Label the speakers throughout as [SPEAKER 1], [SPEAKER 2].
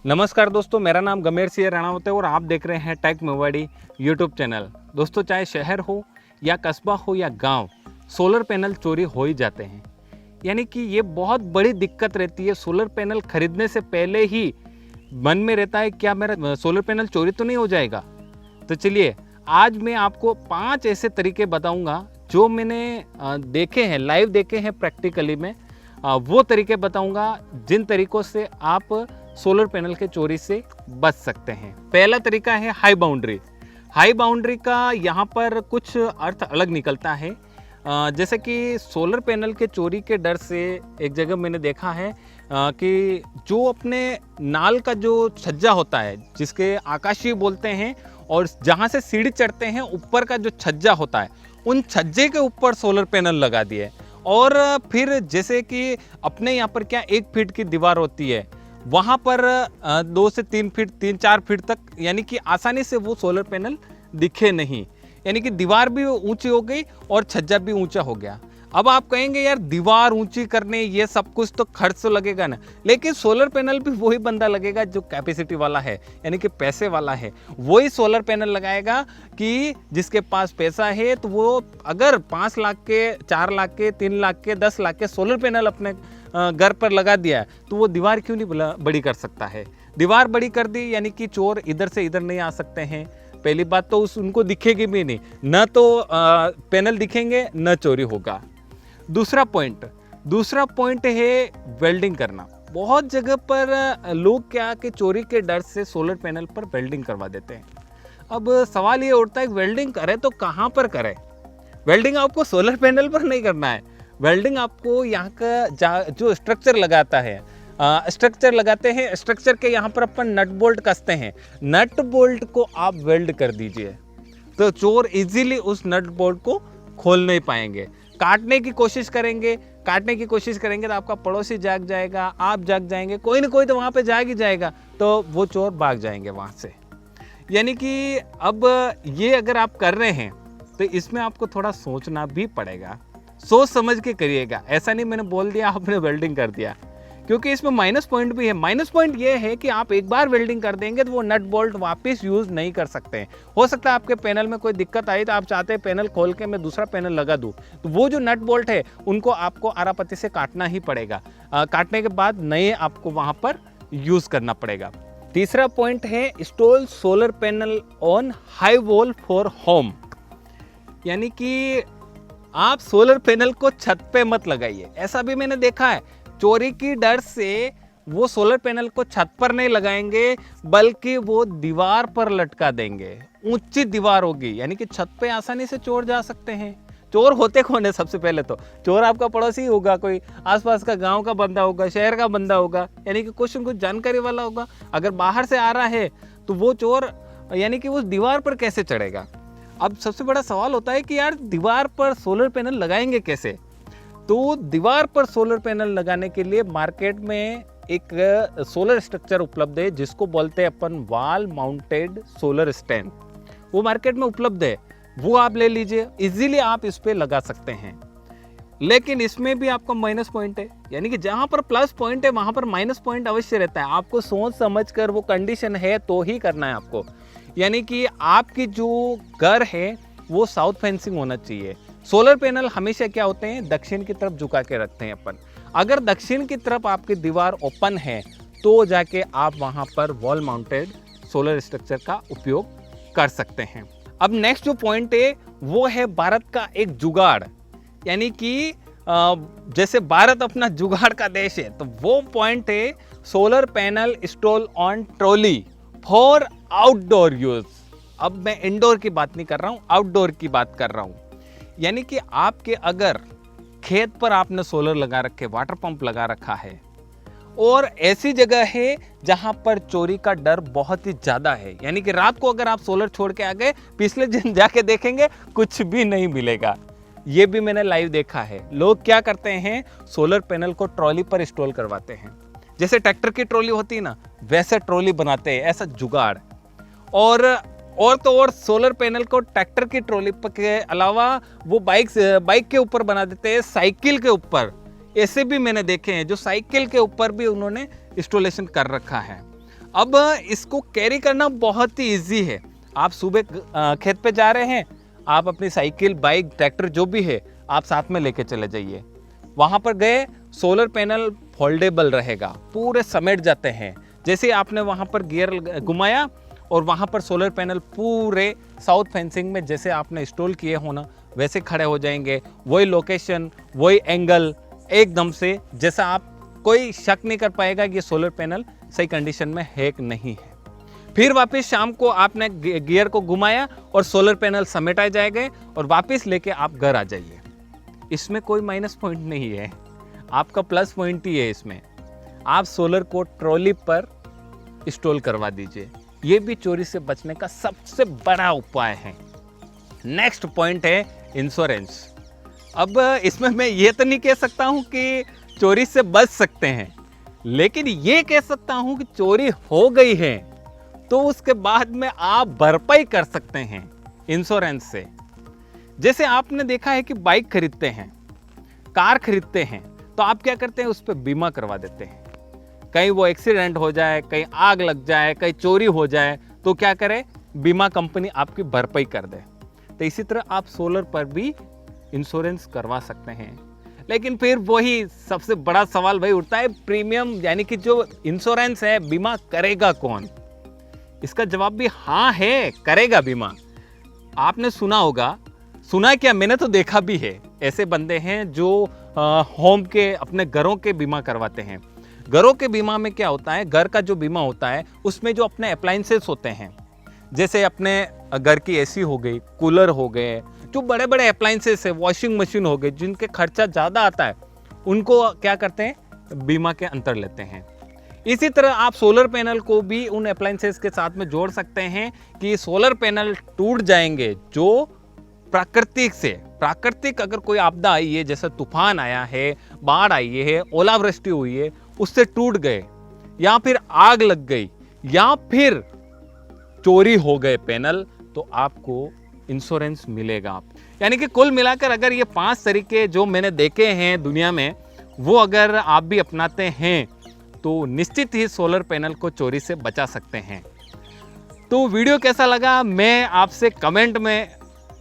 [SPEAKER 1] नमस्कार दोस्तों, मेरा नाम गमेर सिंह राणावत है और आप देख रहे हैं टेक मेवाड़ी यूट्यूब चैनल। दोस्तों, चाहे शहर हो या कस्बा हो या गांव, सोलर पैनल चोरी हो ही जाते हैं। यानी कि ये बहुत बड़ी दिक्कत रहती है। सोलर पैनल खरीदने से पहले ही मन में रहता है क्या मेरा सोलर पैनल चोरी तो नहीं हो जाएगा। तो चलिए आज मैं आपको 5 ऐसे तरीके बताऊंगा जो मैंने देखे हैं, लाइव देखे हैं प्रैक्टिकली में। वो तरीके बताऊंगा जिन तरीकों से आप सोलर पैनल के चोरी से बच सकते हैं। पहला तरीका है हाई बाउंड्री। हाई बाउंड्री का यहाँ पर कुछ अर्थ अलग निकलता है। जैसे कि सोलर पैनल के चोरी के डर से एक जगह मैंने देखा है कि जो अपने नाल का जो छज्जा होता है, जिसके आकाशीय बोलते हैं, और जहाँ से सीढ़ी चढ़ते हैं ऊपर का जो छज्जा होता है, उन छज्जे के ऊपर सोलर पैनल लगा दिए। और फिर जैसे कि अपने यहाँ पर क्या 1 फीट की दीवार होती है, वहाँ पर 2 से 3 फीट 3-4 फीट तक, यानी कि आसानी से वो सोलर पैनल दिखे नहीं। यानी कि दीवार भी ऊंची हो गई और छज्जा भी ऊंचा हो गया। अब आप कहेंगे यार दीवार ऊंची करने ये सब कुछ तो खर्च तो लगेगा ना, लेकिन सोलर पैनल भी वही बंदा लगेगा जो कैपेसिटी वाला है, यानी कि पैसे वाला है। वही सोलर पैनल लगाएगा कि जिसके पास पैसा है। तो वो अगर 5 लाख के, 4 लाख के, 3 लाख के, 10 लाख के सोलर पैनल अपने घर पर लगा दिया तो वो दीवार क्यों नहीं बड़ी कर सकता है। दीवार बड़ी कर दी यानी कि चोर इधर से इधर नहीं आ सकते हैं। पहली बात तो उनको दिखेगी भी नहीं, न तो पैनल दिखेंगे न चोरी होगा। दूसरा पॉइंट है वेल्डिंग करना। बहुत जगह पर लोग क्या कि चोरी के डर से सोलर पैनल पर वेल्डिंग करवा देते हैं। अब सवाल ये उठता है कि वेल्डिंग करे तो कहाँ पर करे। वेल्डिंग आपको सोलर पैनल पर नहीं करना है। वेल्डिंग आपको यहाँ का जो स्ट्रक्चर लगाता है, स्ट्रक्चर लगाते हैं, स्ट्रक्चर के यहाँ पर अपन नट बोल्ट कसते हैं, नट बोल्ट को आप वेल्ड कर दीजिए तो चोर इजीली उस नट बोल्ट को खोल नहीं पाएंगे। काटने की कोशिश करेंगे तो आपका पड़ोसी जाग जाएगा, आप जाग जाएंगे, कोई ना कोई तो वहाँ पे जाग ही जाएगा, तो वो चोर भाग जाएंगे वहाँ से। यानी कि अब ये अगर आप कर रहे हैं तो इसमें आपको थोड़ा सोचना भी पड़ेगा। सोच समझ के करिएगा। ऐसा नहीं मैंने बोल दिया आपने वेल्डिंग कर दिया, क्योंकि इसमें माइनस पॉइंट भी है। माइनस पॉइंट ये है कि आप एक बार वेल्डिंग कर देंगे तो वो नट बोल्ट वापस यूज नहीं कर सकते हैं। हो सकता है आपके पैनल में कोई दिक्कत आई तो आप चाहते हैं पैनल खोल के मैं दूसरा पैनल लगा दूं, तो वो जो नट बोल्ट है उनको आपको आरापत्ती से काटना ही पड़ेगा। काटने के बाद नए आपको वहां पर यूज करना पड़ेगा। तीसरा पॉइंट है install solar panel on high wall for home. यानी कि आप सोलर पैनल को छत पे मत लगाइए। ऐसा भी मैंने देखा है, चोरी की डर से वो सोलर पैनल को छत पर नहीं लगाएंगे बल्कि वो दीवार पर लटका देंगे। ऊंची दीवार होगी, यानी कि छत पे आसानी से चोर जा सकते हैं। चोर होते कौन है? सबसे पहले तो चोर आपका पड़ोसी होगा, कोई आसपास का गांव का बंदा होगा, शहर का बंदा होगा, यानी कि कुछ न कुछ जानकारी वाला होगा। अगर बाहर से आ रहा है तो वो चोर यानी कि उस दीवार पर कैसे चढ़ेगा। अब सबसे बड़ा सवाल होता है कि यार दीवार पर सोलर पैनल लगाएंगे कैसे। तो दीवार पर सोलर पैनल लगाने के लिए मार्केट में एक सोलर स्ट्रक्चर उपलब्ध है जिसको बोलते हैं अपन वॉल माउंटेड सोलर स्टैंड। वो मार्केट में उपलब्ध है, वो आप ले लीजिए, इजीली आप इस पे लगा सकते हैं। लेकिन इसमें भी आपका माइनस पॉइंट है, यानी कि जहां पर प्लस पॉइंट है वहां पर माइनस पॉइंट अवश्य रहता है। आपको सोच समझ कर वो कंडीशन है तो ही करना है आपको। यानी कि आपकी जो घर है वो साउथ फेंसिंग होना चाहिए। सोलर पैनल हमेशा क्या होते हैं, दक्षिण की तरफ झुका के रखते हैं अपन। अगर दक्षिण की तरफ आपकी दीवार ओपन है तो जाके आप वहां पर वॉल माउंटेड सोलर स्ट्रक्चर का उपयोग कर सकते हैं। अब नेक्स्ट जो पॉइंट है वो है भारत का एक जुगाड़। यानी कि जैसे भारत अपना जुगाड़ का देश है, तो वो पॉइंट है solar panel install on trolley for outdoor use. अब मैं इंडोर की बात नहीं कर रहा हूं, आउटडोर की बात कर रहा हूं। यानी कि आपके अगर खेत पर आपने सोलर लगा रखे, वाटर पंप लगा रखा है और ऐसी जगह है जहां पर चोरी का डर बहुत ही ज्यादा है, यानी कि रात को अगर आप सोलर छोड़ के आ गए, पिछले दिन जाके देखेंगे कुछ भी नहीं मिलेगा। ये भी मैंने लाइव देखा है। लोग क्या करते हैं, सोलर पैनल को ट्रॉली पर इंस्टॉल करवाते हैं। जैसे ट्रैक्टर की ट्रॉली होती है ना, वैसे ट्रॉली बनाते हैं, ऐसा जुगाड़। और सोलर पैनल को ट्रैक्टर की ट्रॉली के अलावा वो बाइक के ऊपर बना देते हैं, साइकिल के ऊपर। ऐसे भी मैंने देखे हैं जो साइकिल के ऊपर भी उन्होंने इंस्टॉलेशन कर रखा है। अब इसको कैरी करना बहुत ही इजी है। आप सुबह खेत पे जा रहे हैं, आप अपनी साइकिल, बाइक, ट्रैक्टर जो भी है आप साथ में लेके चले जाइए। वहाँ पर गए, सोलर पैनल फोल्डेबल रहेगा, पूरे समेट जाते हैं। जैसे आपने वहाँ पर गियर घुमाया और वहाँ पर सोलर पैनल पूरे साउथ फेंसिंग में जैसे आपने इंस्टॉल किए हो ना वैसे खड़े हो जाएंगे। वही लोकेशन, वही एंगल, एकदम से जैसा आप कोई शक नहीं कर पाएगा कि ये सोलर पैनल सही कंडीशन में है कि नहीं है। फिर वापस शाम को आपने गियर को घुमाया और सोलर पैनल समेटा जाएंगे और वापस लेके आप घर आ जाइए। इसमें कोई माइनस पॉइंट नहीं है, आपका प्लस पॉइंट ही है इसमें। आप सोलर को ट्रॉली पर इंस्टॉल करवा दीजिए, ये भी चोरी से बचने का सबसे बड़ा उपाय है। नेक्स्ट पॉइंट है इंश्योरेंस। अब इसमें मैं ये तो नहीं कह सकता हूं कि चोरी से बच सकते हैं, लेकिन ये कह सकता हूं कि चोरी हो गई है तो उसके बाद में आप भरपाई कर सकते हैं इंश्योरेंस से। जैसे आपने देखा है कि बाइक खरीदते हैं, कार खरीदते हैं, तो आप क्या करते हैं, उस पर बीमा करवा देते हैं। कहीं वो एक्सीडेंट हो जाए, कहीं आग लग जाए, कहीं चोरी हो जाए तो क्या करे, बीमा कंपनी आपकी भरपाई कर दे। तो इसी तरह आप सोलर पर भी इंश्योरेंस करवा सकते हैं। लेकिन फिर वही सबसे बड़ा सवाल वही उठता है, प्रीमियम यानी कि जो इंश्योरेंस है, बीमा करेगा कौन? इसका जवाब भी हाँ है, करेगा बीमा। आपने सुना होगा, सुना क्या, मैंने तो देखा भी है। ऐसे बंदे हैं जो होम के, अपने घरों के बीमा करवाते हैं। घरों के बीमा में क्या होता है, घर का जो बीमा होता है उसमें जो अपने अप्लायंसेस होते हैं, जैसे अपने घर की एसी हो गई, कूलर हो गए, जो बड़े बड़े अप्लायंसेस है, वॉशिंग मशीन हो गई, जिनके खर्चा ज़्यादा आता है, उनको क्या करते हैं, बीमा के अंतर लेते हैं। इसी तरह आप सोलर पैनल को भी उन अप्लायंसेस के साथ में जोड़ सकते हैं कि सोलर पैनल टूट जाएंगे जो प्राकृतिक अगर कोई आपदा आई है, जैसे तूफान आया है, बाढ़ आई है, ओलावृष्टि हुई है, उससे टूट गए, या फिर आग लग गई, या फिर चोरी हो गए पैनल, तो आपको इंश्योरेंस मिलेगा। आप यानी कि कुल मिलाकर अगर ये 5 तरीके जो मैंने देखे हैं दुनिया में, वो अगर आप भी अपनाते हैं तो निश्चित ही सोलर पैनल को चोरी से बचा सकते हैं। तो वीडियो कैसा लगा, मैं आपसे कमेंट में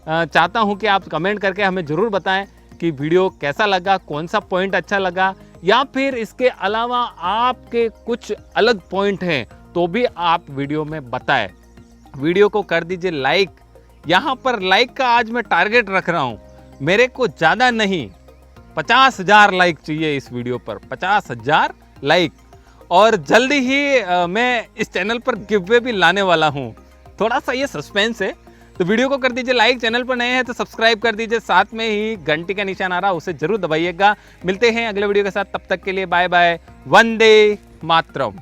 [SPEAKER 1] चाहता हूं कि आप कमेंट करके हमें ज़रूर बताएं कि वीडियो कैसा लगा, कौन सा पॉइंट अच्छा लगा, या फिर इसके अलावा आपके कुछ अलग पॉइंट हैं तो भी आप वीडियो में बताएं। वीडियो को कर दीजिए लाइक। यहाँ पर लाइक का आज मैं टारगेट रख रहा हूँ, मेरे को ज़्यादा नहीं, 50,000 लाइक चाहिए इस वीडियो पर, 50,000 लाइक। और जल्दी ही मैं इस चैनल पर गिवअवे भी लाने वाला हूँ, थोड़ा सा ये सस्पेंस है। तो वीडियो को कर दीजिए लाइक, चैनल पर नए हैं तो सब्सक्राइब कर दीजिए, साथ में ही घंटी का निशान आ रहा है उसे जरूर दबाइएगा। मिलते हैं अगले वीडियो के साथ, तब तक के लिए बाय बाय, वंदे मातरम।